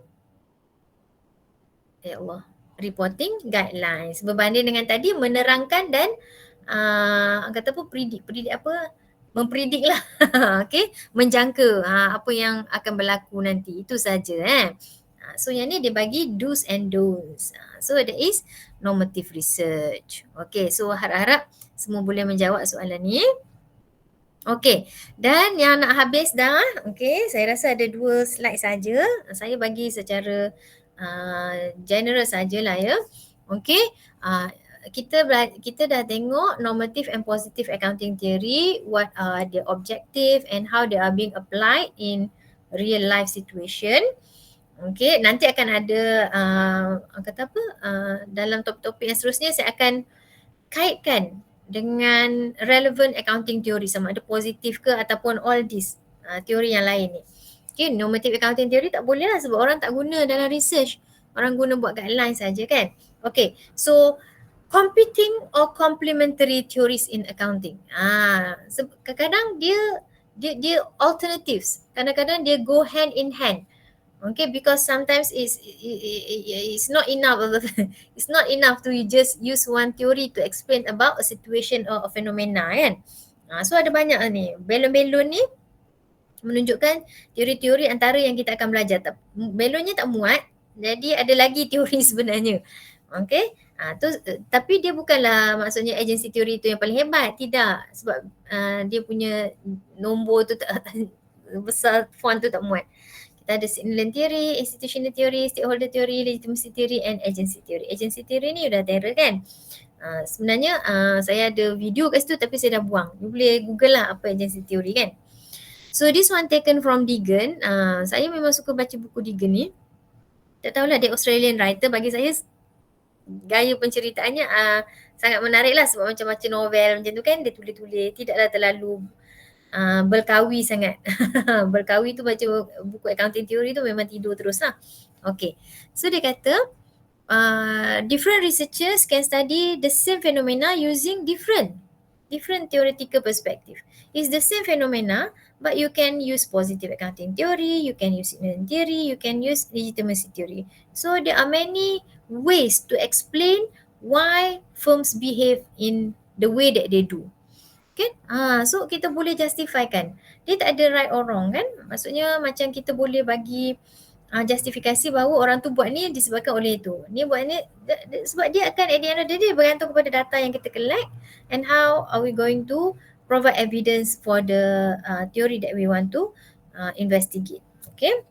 reporting guidelines. Berbanding dengan tadi menerangkan dan kata apa, predict apa, mempredik lah. Okay, menjangka apa yang akan berlaku nanti. Itu saja So yang ni dia bagi do's and don'ts. So that is normative research. Okay, so harap-harap semua boleh menjawab soalan ni. Okay, dan yang nak habis dah. Okay, saya rasa ada 2 slide saja. Saya bagi secara general sajalah ya. Okay, kita dah tengok normative and positive accounting theory, what are the objective and how they are being applied in real life situation. Okay, nanti akan ada dalam topik-topik yang seterusnya saya akan kaitkan dengan relevant accounting theory, sama ada positif ke ataupun all this teori yang lain ni. Okay, normative accounting theory tak boleh lah sebab orang tak guna dalam research. Orang guna buat guideline saja kan. Okay, so competing or complementary theories in accounting. Kadang-kadang dia alternatives. Kadang-kadang dia go hand in hand. Okay, because sometimes it's not enough. It's not enough to just use one theory to explain about a situation or a phenomena kan. So ada banyak ni. Belon-belon ni menunjukkan teori-teori antara yang kita akan belajar. Belonnya tak muat, jadi ada lagi teori sebenarnya. Okay, tapi dia bukanlah maksudnya agensi teori tu yang paling hebat. Tidak, sebab dia punya nombor tu tak besar, font tu tak muat. Kita ada significant theory, institutional theory, stakeholder theory, legitimacy theory and agency theory. Agency theory ni dah terror kan. Sebenarnya saya ada video kat situ tapi saya dah buang. You boleh google lah apa agency theory kan. So this one taken from Deegan. Saya memang suka baca buku Deegan ni. Tak tahulah, dia Australian writer. Bagi saya gaya penceritaannya sangat menarik lah, sebab macam baca novel macam tu kan, dia tulis-tulis, tidaklah terlalu berkawi sangat. Berkawi tu baca buku accounting theory tu memang tidur terus lah. Okay, so dia kata different researchers can study the same phenomena using different theoretical perspective. It's the same phenomena, but you can use positive accounting theory, you can use significant theory, you can use legitimacy theory. So there are many ways to explain why firms behave in the way that they do. Okay? So kita boleh justifikan. Dia tak ada right or wrong kan? Maksudnya macam kita boleh bagi justifikasi bahawa orang tu buat ni disebabkan oleh itu. Ni buat ni sebab dia akan at the end of the day bergantung kepada data yang kita collect, and how are we going to provide evidence for the theory that we want to investigate. Okay.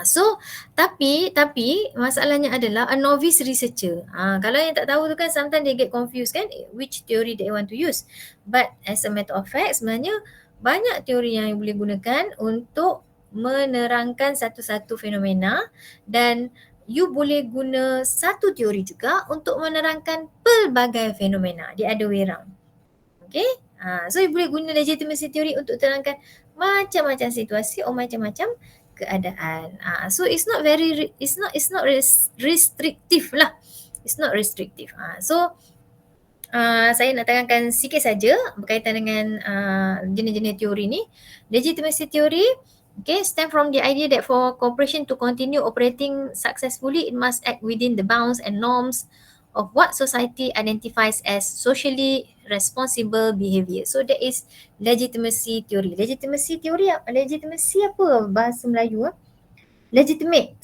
So tapi masalahnya adalah a novice researcher. Kalau yang tak tahu tu kan sometimes they get confused kan which theory they want to use. But as a matter of fact, sebenarnya banyak teori yang boleh gunakan untuk menerangkan satu-satu fenomena, dan you boleh guna satu teori juga untuk menerangkan pelbagai fenomena. The other way round. Okay. So you boleh guna legitimacy theory untuk terangkan macam-macam situasi atau macam-macam keadaan. So it's not restrictive lah. It's not restrictive. So saya nak terangkan sikit saja berkaitan dengan jenis-jenis teori ni. Legitimacy theory, okay, stem from the idea that for corporation to continue operating successfully, it must act within the bounds and norms of what society identifies as socially responsible behaviour. So that is legitimacy theory. Legitimacy theory, legitimacy apa bahasa Melayu? Legitimate,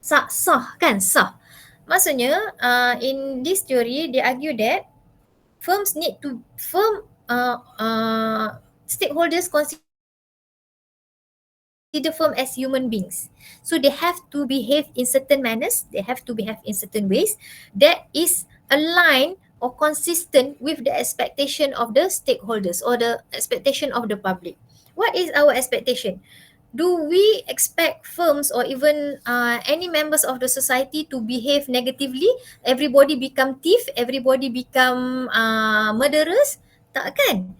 sah kan, sah. Maksudnya in this theory they argue that stakeholders consider firm as human beings. So they have to behave in certain manners, they have to behave in certain ways that is aligned or consistent with the expectation of the stakeholders or the expectation of the public. What is our expectation? Do we expect firms or even any members of the society to behave negatively? Everybody become thief, everybody become murderers? Tak kan?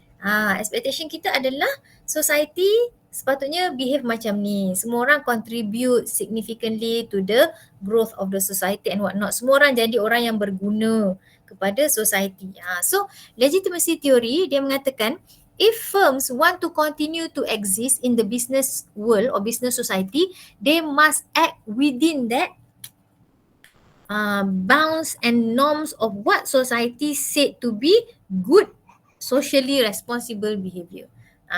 Expectation kita adalah society sepatutnya behave macam ni. Semua orang contribute significantly to the growth of the society and whatnot. Semua orang jadi orang yang berguna kepada society. So legitimacy theory dia mengatakan if firms want to continue to exist in the business world or business society, they must act within that bounds and norms of what society said to be good socially responsible behaviour.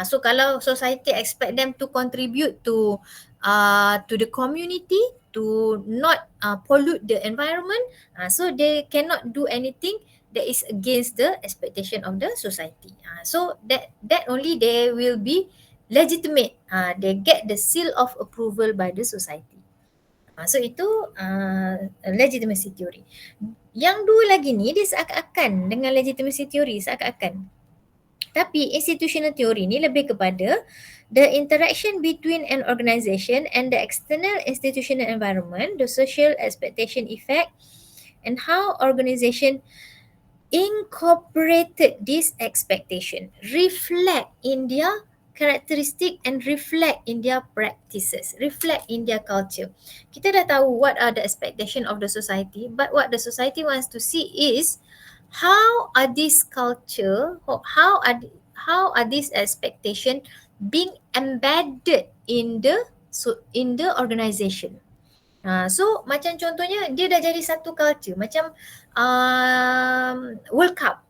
So kalau society expect them to contribute to the community, to not pollute the environment, so they cannot do anything that is against the expectation of the society. So that only they will be legitimate. They get the seal of approval by the society. So itu legitimacy theory. Yang dua lagi ni dia seakan-akan dengan legitimacy theory seakan-akan. Tapi institutional theory ni lebih kepada the interaction between an organisation and the external institutional environment, the social expectation effect, and how organisation incorporated this expectation reflect in their characteristic and reflect in their practices, reflect in their culture. Kita dah tahu what are the expectation of the society, but what the society wants to see is how are this culture, how are these expectation being embedded in the organization. So macam contohnya dia dah jadi satu culture macam World Cup.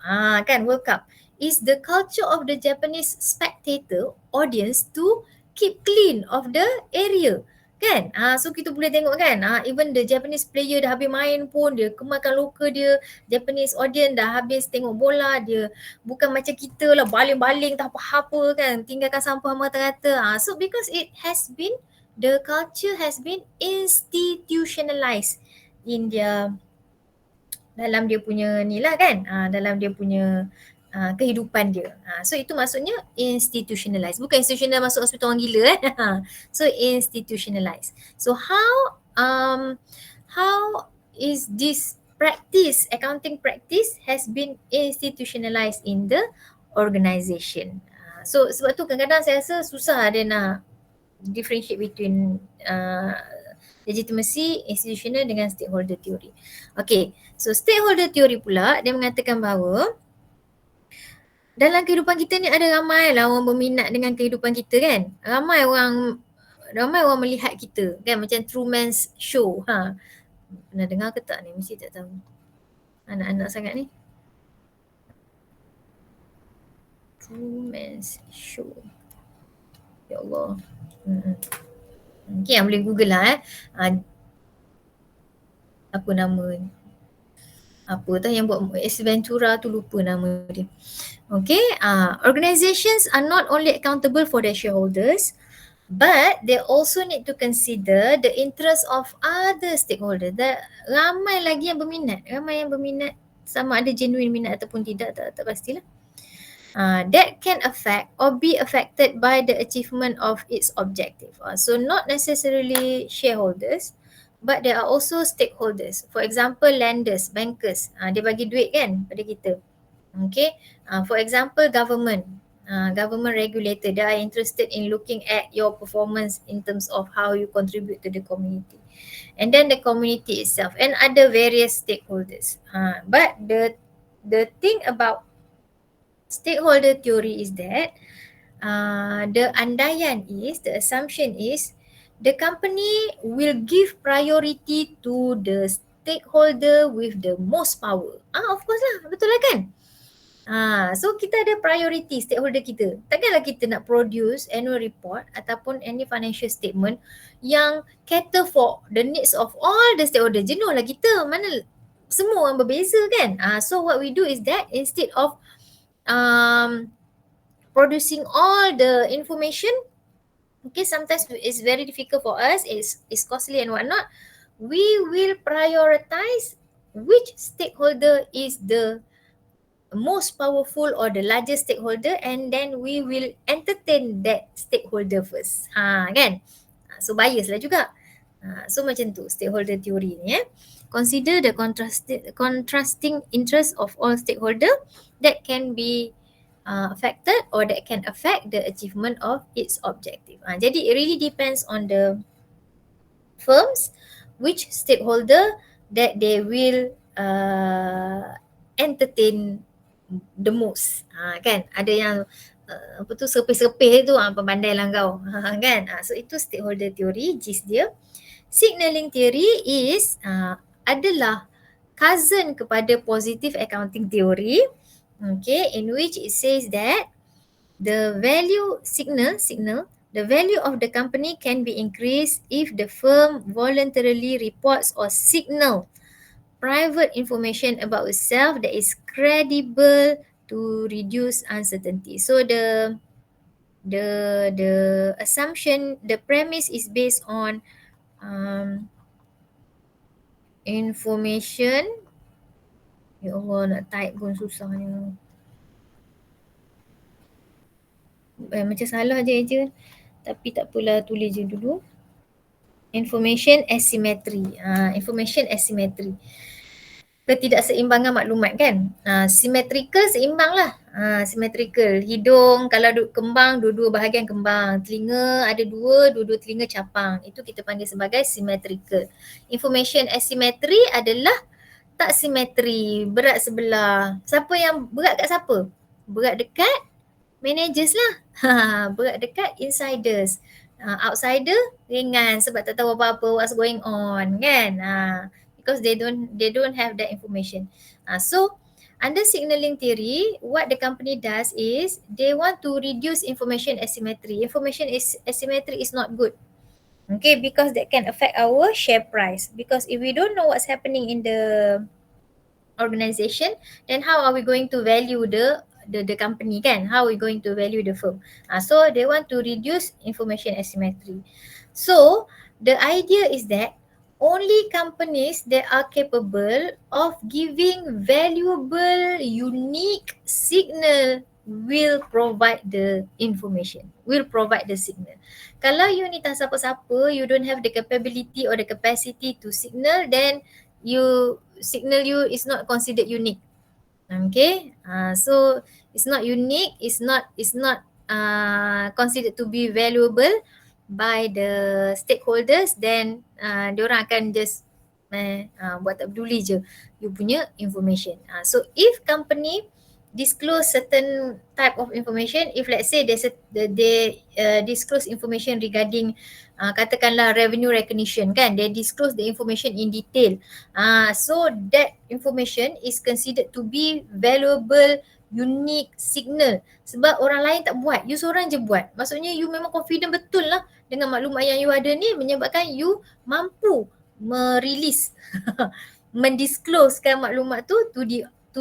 Kan World Cup is the culture of the Japanese spectator audience to keep clean of the area. Kan? So kita boleh tengok kan, even the Japanese player dah habis main pun dia kemarkan lokal dia, Japanese audience dah habis tengok bola, dia bukan macam kita lah baling-baling tak apa-apa kan, tinggalkan sampah merata-rata. So because the culture has been institutionalized in dalam dia punya ni lah kan, dalam dia punya kehidupan dia. So itu maksudnya institutionalized. Bukan institutional masuk hospital orang gila So institutionalized. So how is this practice, accounting practice has been institutionalized in the organisation. So sebab tu kadang-kadang saya rasa susah dia nak differentiate between legitimacy, institutional dengan stakeholder theory. Okay, so stakeholder theory pula dia mengatakan bahawa dalam kehidupan kita ni ada ramai lah orang berminat dengan kehidupan kita kan. Ramai orang melihat kita kan, macam Truman's Show. Pernah dengar ke tak ni? Mesti tak tahu. Anak-anak sangat ni. Truman's Show. Ya Allah. Okay, yang boleh google lah apa nama apa tu yang buat S. Ventura tu, lupa nama dia. Okay, organizations are not only accountable for their shareholders, but they also need to consider the interest of other stakeholders. Ramai lagi yang berminat, sama ada genuine minat ataupun tidak, tak pastilah. That can affect or be affected by the achievement of its objective. So not necessarily shareholders, but there are also stakeholders. For example, lenders, bankers, dia bagi duit kan pada kita. Okay, for example, government regulator, they are interested in looking at your performance in terms of how you contribute to the community. And then the community itself and other various stakeholders. But the thing about stakeholder theory is that the assumption is the company will give priority to the stakeholder with the most power. Of course lah, betul lah kan? So kita ada priority stakeholder kita. Takkanlah kita nak produce annual report ataupun any financial statement yang cater for the needs of all the stakeholder. Jenuh lah kita, mana semua orang berbeza kan? So what we do is that instead of producing all the information, okay, sometimes it's very difficult for us, it's costly and whatnot, we will prioritize which stakeholder is the most powerful or the largest stakeholder, and then we will entertain that stakeholder first. Kan? So bias lah juga. So macam tu stakeholder theory ni. Consider the contrasting interest of all stakeholder that can be affected or that can affect the achievement of its objective. Jadi it really depends on the firms, which stakeholder that they will entertain the most. Kan? Ada yang apa tu sepih-sepih tu, pandai lah kau. Kan? So itu stakeholder theory, gist dia. Signaling theory is adalah cousin kepada positive accounting theory, okay, in which it says that the value the value of the company can be increased if the firm voluntarily reports or signal private information about itself that is credible to reduce uncertainty. So the assumption, the premise is based on information. Ya Allah, nak type pun susahnya. Macam salah je. Tapi tak apalah, tulis je dulu. Information asymmetry. Information asymmetry. Ketidakseimbangan maklumat kan. Symmetrical seimbang lah. Symmetrical. Hidung kalau kembang, dua-dua bahagian kembang. Telinga ada dua-dua telinga capang. Itu kita panggil sebagai symmetrical. Information asymmetry adalah tak simetri, berat sebelah. Siapa yang berat kat siapa? Berat dekat managers lah. Berat dekat insiders. Outsider ringan sebab tak tahu apa-apa what's going on kan. Because they don't have that information. So under signaling theory, what the company does is they want to reduce information asymmetry. Information asymmetry is not good. Okay, because that can affect our share price. Because if we don't know what's happening in the organization, then how are we going to value the company kan? How are we going to value the firm? So they want to reduce information asymmetry. So the idea is that only companies that are capable of giving valuable, unique signal will provide the information, will provide the signal. Kalau you ni tak siapa-siapa, you don't have the capability or the capacity to signal, then signal you is not considered unique. Okay, so it's not unique, it's not considered to be valuable by the stakeholders, then diorang akan just buat tak peduli je you punya information. So if company disclose certain type of information, if let's say they disclose information regarding katakanlah revenue recognition kan, they disclose the information in detail, so that information is considered to be valuable, unique signal. Sebab orang lain tak buat, you seorang je buat. Maksudnya you memang confident betul lah dengan maklumat yang you ada ni, menyebabkan you mampu merilis mendisclosekan maklumat tu to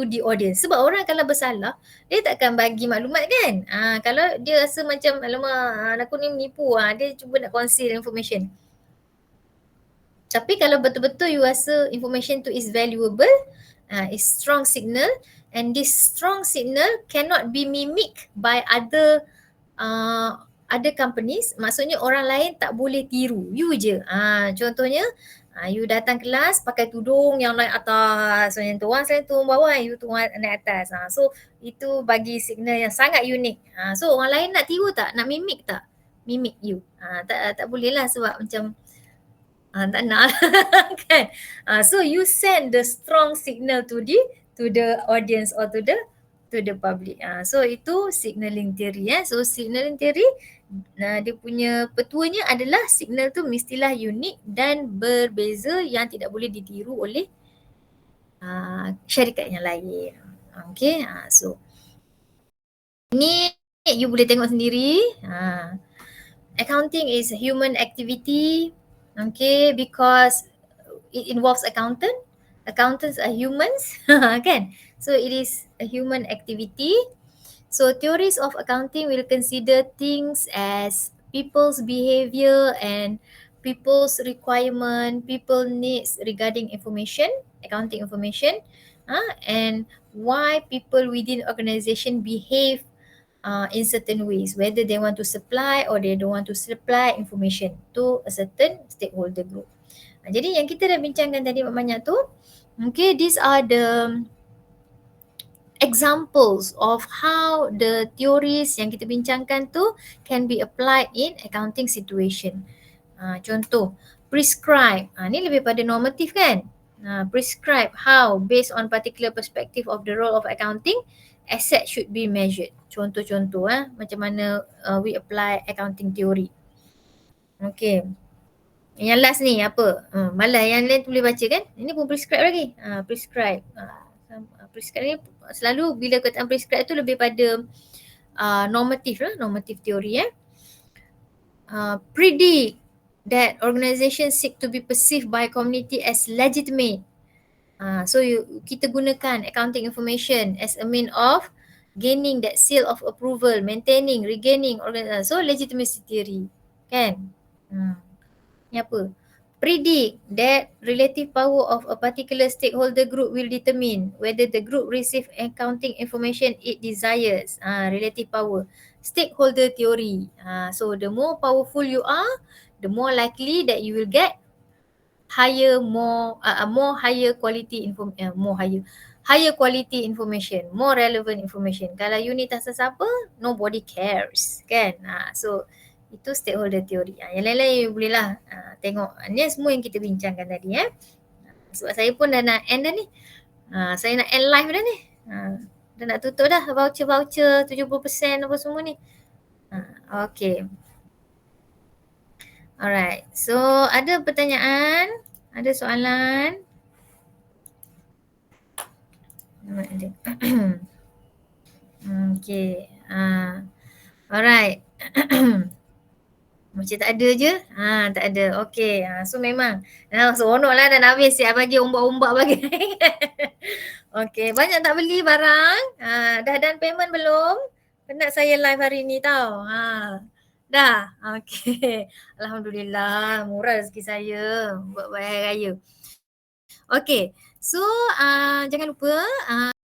the audience. Sebab orang kalau bersalah, dia takkan bagi maklumat kan. Kalau dia rasa macam alamak aku ni menipu, dia cuba nak conceal information. Tapi kalau betul-betul you rasa information tu is valuable, is strong signal, and this strong signal cannot be mimicked by other companies, maksudnya orang lain tak boleh tiru, you je. Contohnya you datang kelas pakai tudung yang naik atas, so yang turun saya turun bawah, you turun naik atas. So itu bagi signal yang sangat unik. So orang lain nak tiru tak? Nak mimik tak? Mimik you. Tak boleh lah sebab macam tak nak kan. So you send the strong signal to the audience or to the public. So itu signaling theory. So signaling theory, dia punya petuanya adalah signal tu mestilah unik dan berbeza yang tidak boleh ditiru oleh syarikat yang lain. Okay, so ini you boleh tengok sendiri. Accounting is human activity. Okay, because it involves accountant. Accountants are humans, kan? So it is a human activity. So theories of accounting will consider things as people's behavior and people's requirement, people needs regarding information, accounting information, and why people within organization behave in certain ways, whether they want to supply or they don't want to supply information to a certain stakeholder group. Jadi yang kita dah bincangkan tadi banyak tu, okay, these are the examples of how the theories yang kita bincangkan tu can be applied in accounting situation. Contoh, prescribe, ni lebih pada normatif kan? Prescribe how based on particular perspective of the role of accounting, asset should be measured. Contoh-contoh macam mana we apply accounting theory. Okay. Yang last ni apa? Malah yang lain tu boleh baca kan? Ini pun prescribe lagi. Prescribe. Prescribe ni selalu bila kataan prescribe tu lebih pada normatif lah, normatif teori. Predict that organisation seek to be perceived by community as legitimate. So kita gunakan accounting information as a mean of gaining that seal of approval, maintaining, regaining, so legitimacy theory kan. Ni apa? Predict that relative power of a particular stakeholder group will determine whether the group receive accounting information it desires. Relative power. Stakeholder theory. So the more powerful you are, the more likely that you will get more higher quality higher quality information, more relevant information. Kalau you ni tak siapa, nobody cares, kan? So itu stakeholder theory. Yang lain-lain you boleh lah tengok. Ni semua yang kita bincangkan tadi. Sebab saya pun dah nak end dah ni. Saya nak end live dah ni. Dah nak tutup dah voucher-voucher 70% apa semua ni. Okay. Alright. So ada pertanyaan? Ada soalan? Okay. Alright. Macam tak ada je. Tak ada. Okay. So memang seronok lah dah nak habis siap bagi ombak-ombak bagi. Okay. Banyak tak beli barang? Dah done payment belum? Penat saya live hari ni tau. Dah? Okay. Alhamdulillah. Murah rezeki saya buat bayar raya. Okay. So jangan lupa